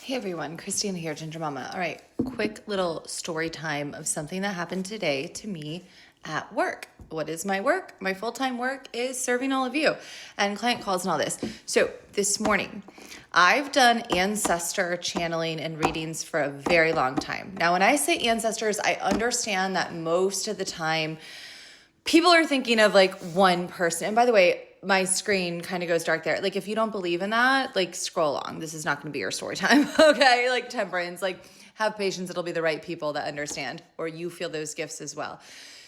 Hey everyone, Christina here, Ginger Mama. All right, quick little story time of something that happened today to me at work. What is my work? My full-time work is serving all of you and client calls and all this. So this morning, I've done ancestor channeling and readings for a very long time. Now, when I say ancestors, I understand that most of the time people are thinking of like one person. And by the way, my screen kind of goes dark there. Like, if you don't believe in that, like, scroll along. This is not going to be your story time. Okay. Like, temperance, like, have patience. It'll be the right people that understand, or you feel those gifts as well.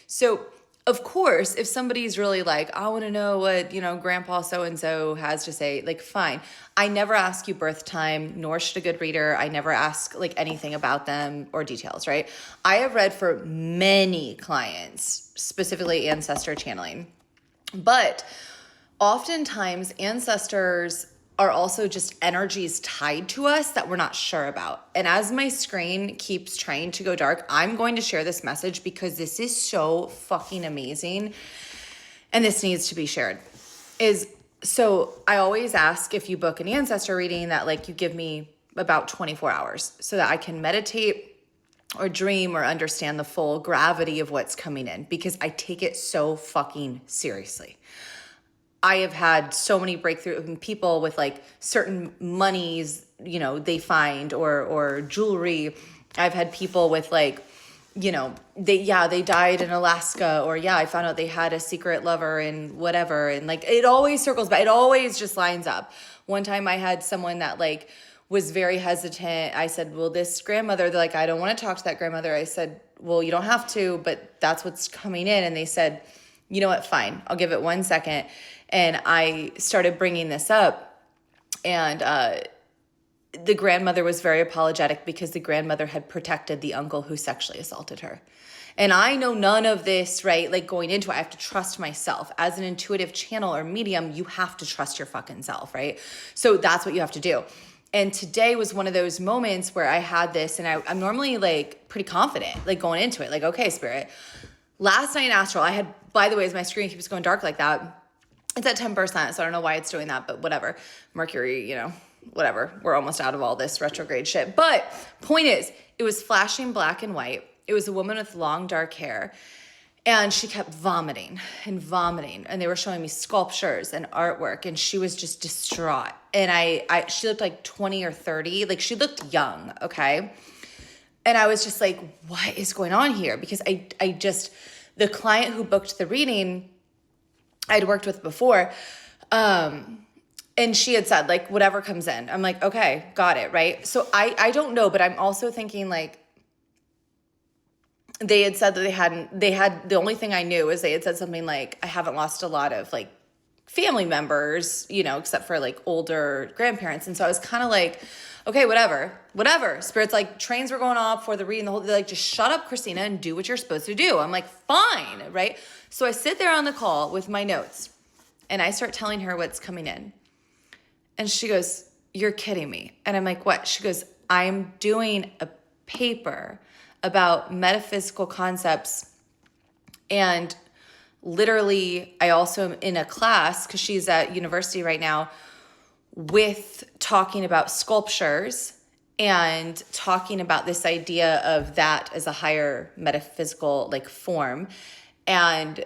So, of course, if somebody's really like, I want to know what, grandpa so-and-so has to say, like, fine. I never ask you birth time, nor should a good reader. I never ask like anything about them or details, right? I have read for many clients, specifically ancestor channeling, but oftentimes ancestors are also just energies tied to us that we're not sure about. And as my screen keeps trying to go dark, I'm going to share this message because this is so fucking amazing and this needs to be shared. So I always ask, if you book an ancestor reading, that like you give me about 24 hours so that I can meditate or dream or understand the full gravity of what's coming in, because I take it so fucking seriously. I have had so many breakthrough people with like certain monies, they find or jewelry. I've had people with like, they died in Alaska, or I found out they had a secret lover and whatever. And like, it always circles back. It always just lines up. One time I had someone that like was very hesitant. I said, well, this grandmother, they're like, I don't want to talk to that grandmother. I said, well, you don't have to, but that's what's coming in. And they said, you know what? Fine. I'll give it 1 second. And I started bringing this up, and the grandmother was very apologetic because the grandmother had protected the uncle who sexually assaulted her. And I know none of this, right? Like, going into it, I have to trust myself. As an intuitive channel or medium, you have to trust your fucking self, right? So that's what you have to do. And today was one of those moments where I had this, and I'm normally like pretty confident, like going into it, like, okay, spirit. Last night in Astral, I had, by the way, as my screen keeps going dark like that, it's at 10%, so I don't know why it's doing that, but whatever. Mercury, whatever. We're almost out of all this retrograde shit. But point is, it was flashing black and white. It was a woman with long, dark hair, and she kept vomiting and vomiting. And they were showing me sculptures and artwork, and she was just distraught. And she looked like 20 or 30. Like, she looked young, okay? And I was just like, what is going on here? Because the client who booked the reading I'd worked with before, and she had said, like, whatever comes in. I'm like, okay, got it, right? So I don't know, but I'm also thinking, like, they had said that the only thing I knew is they had said something like, I haven't lost a lot of, like, family members, except for, like, older grandparents. And so I was kind of like, okay, whatever. Spirit's like, trains were going off for the reading, they're like, just shut up, Christina, and do what you're supposed to do. I'm like, fine, right? So I sit there on the call with my notes, and I start telling her what's coming in. And she goes, you're kidding me. And I'm like, what? She goes, I'm doing a paper about metaphysical concepts. And literally, I also am in a class, because she's at university right now, with talking about sculptures and talking about this idea of that as a higher metaphysical like form. And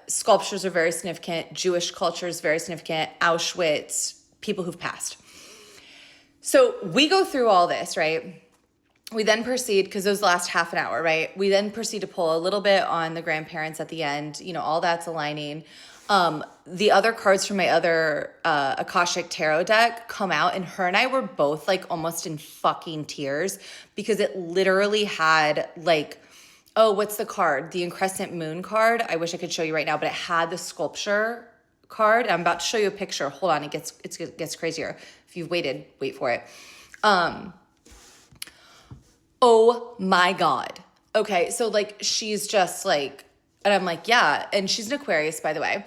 sculptures are very significant. Jewish culture is very significant. Auschwitz, people who've passed. So we go through all this, right? We then proceed, because it was the last half an hour, right? We then proceed to pull a little bit on the grandparents at the end. All that's aligning. The other cards from my other Akashic Tarot deck come out, and her and I were both like almost in fucking tears, because it literally had like, oh, what's the card? The Crescent Moon card. I wish I could show you right now, but it had the sculpture card. I'm about to show you a picture. Hold on, it gets crazier. If you've waited, wait for it. Oh my God. Okay, so like she's just like, and I'm like, yeah, and she's an Aquarius, by the way,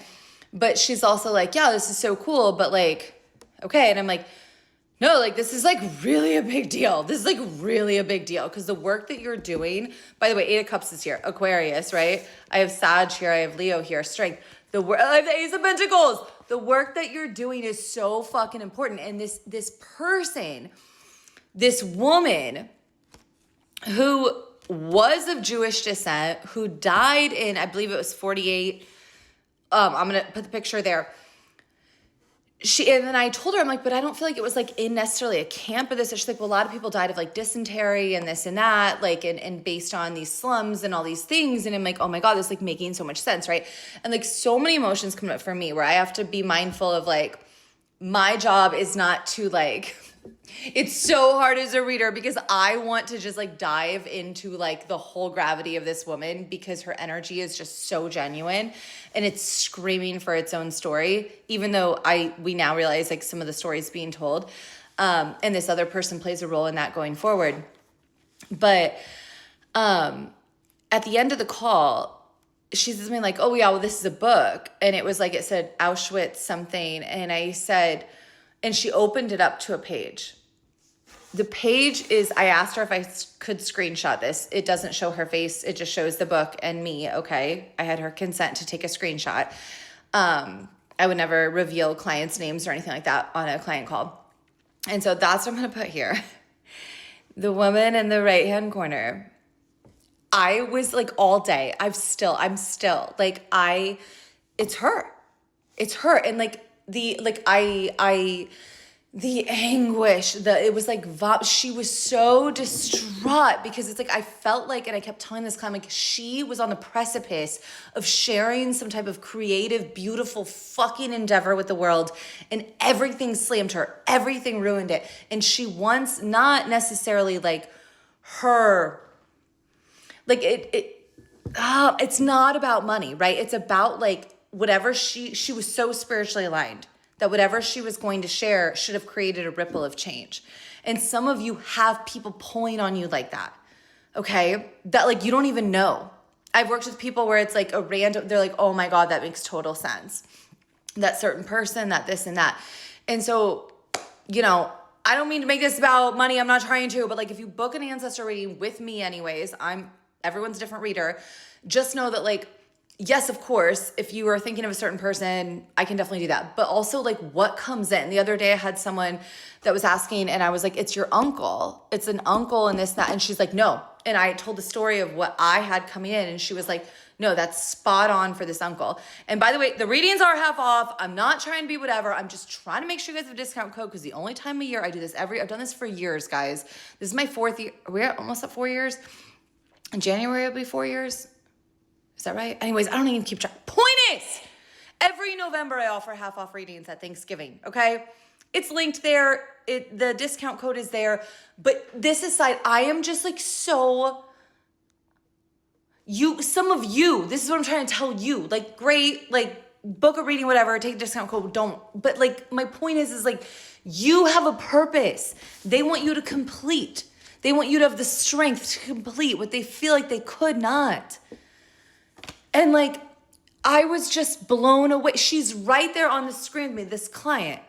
but she's also like, yeah, this is so cool, but like, okay, and I'm like, no, like this is like really a big deal. This is like really a big deal, because the work that you're doing, by the way, 8 of Cups is here, Aquarius, right? I have Sag here, I have Leo here, Strength. I have the Ace of Pentacles. The work that you're doing is so fucking important, and this person this woman who was of Jewish descent, who died in, I believe it was 48. I'm going to put the picture there. And then I told her, I'm like, but I don't feel like it was like in necessarily a camp or this. She's like, well, a lot of people died of like dysentery and this and that, like, and based on these slums and all these things. And I'm like, oh my God, this is like making so much sense, right? And like so many emotions come up for me where I have to be mindful of like, my job is not to like, it's so hard as a reader because I want to just like dive into like the whole gravity of this woman because her energy is just so genuine and it's screaming for its own story, even though we now realize like some of the stories being told. And this other person plays a role in that going forward. But at the end of the call, she says something like, oh yeah, well, this is a book. And it was like, it said Auschwitz something. And I said, and she opened it up to a page. The page is, I asked her if I could screenshot this. It doesn't show her face. It just shows the book and me. Okay. I had her consent to take a screenshot. I would never reveal clients' names or anything like that on a client call. And so that's what I'm going to put here. The woman in the right-hand corner. I was like all day. I'm still like, it's her. It's her. And like the anguish, it was like, she was so distraught because it's like, I felt like, and I kept telling this client, like she was on the precipice of sharing some type of creative, beautiful fucking endeavor with the world and everything slammed her, everything ruined it. And she wants not necessarily like her, like it's not about money, right? It's about like whatever she was so spiritually aligned that whatever she was going to share should have created a ripple of change. And some of you have people pulling on you like that, okay? That like you don't even know. I've worked with people where it's like a random, they're like, oh my God, that makes total sense. That certain person, that this and that. And so, you know, I don't mean to make this about money. I'm not trying to, but like if you book an ancestor reading with me anyways, everyone's a different reader. Just know that like, yes, of course, if you are thinking of a certain person, I can definitely do that. But also like what comes in. The other day I had someone that was asking and I was like, it's your uncle. It's an uncle and this, that. And she's like, no. And I told the story of what I had coming in and she was like, no, that's spot on for this uncle. And by the way, the readings are half off. I'm not trying to be whatever. I'm just trying to make sure you guys have a discount code because the only time of year I do this I've done this for years, guys. This is my 4th year. We're almost at 4 years. In January, it'll be 4 years. Is that right? Anyways, I don't even keep track. Point is, every November I offer half off readings at Thanksgiving, okay? It's linked there. The discount code is there. But this aside, I am just like so, some of you, this is what I'm trying to tell you. Like, great, like book a reading, whatever, take a discount code, don't. But like, my point is like, you have a purpose. They want you to complete. They want you to have the strength to complete what they feel like they could not. And like, I was just blown away. She's right there on the screen with me, this client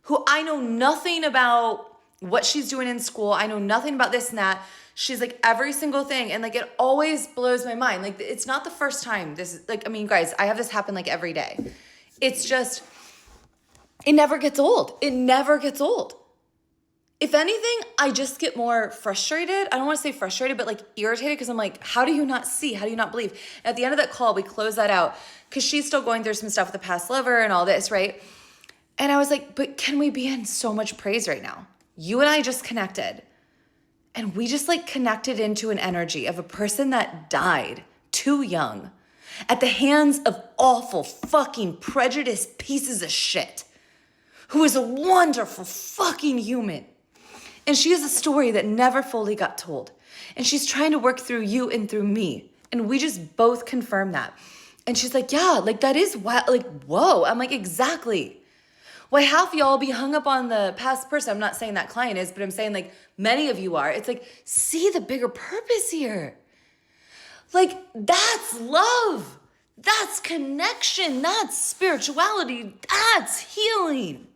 who I know nothing about what she's doing in school. I know nothing about this and that. She's like every single thing. And like, it always blows my mind. Like, it's not the first time this is like, I mean, guys, I have this happen like every day. It's just, it never gets old. It never gets old. If anything, I just get more frustrated. I don't want to say frustrated, but like irritated because I'm like, how do you not see? How do you not believe? And at the end of that call, we close that out because she's still going through some stuff with the past lover and all this, right? And I was like, but can we be in so much praise right now? You and I just connected. And we just like connected into an energy of a person that died too young at the hands of awful fucking prejudiced pieces of shit who is a wonderful fucking human. And she has a story that never fully got told. And she's trying to work through you and through me. And we just both confirm that. And she's like, yeah, like that is wild. Like, whoa. I'm like, exactly. Why half y'all be hung up on the past person? I'm not saying that client is, but I'm saying like many of you are. It's like, see the bigger purpose here. Like, that's love. That's connection. That's spirituality. That's healing.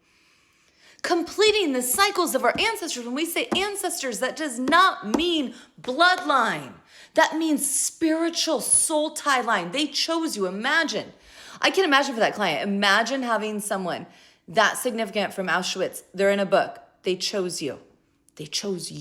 Completing the cycles of our ancestors. When we say ancestors, that does not mean bloodline. That means spiritual soul tie line. They chose you. Imagine. I can imagine for that client. Imagine having someone that significant from Auschwitz. They're in a book. They chose you. They chose you.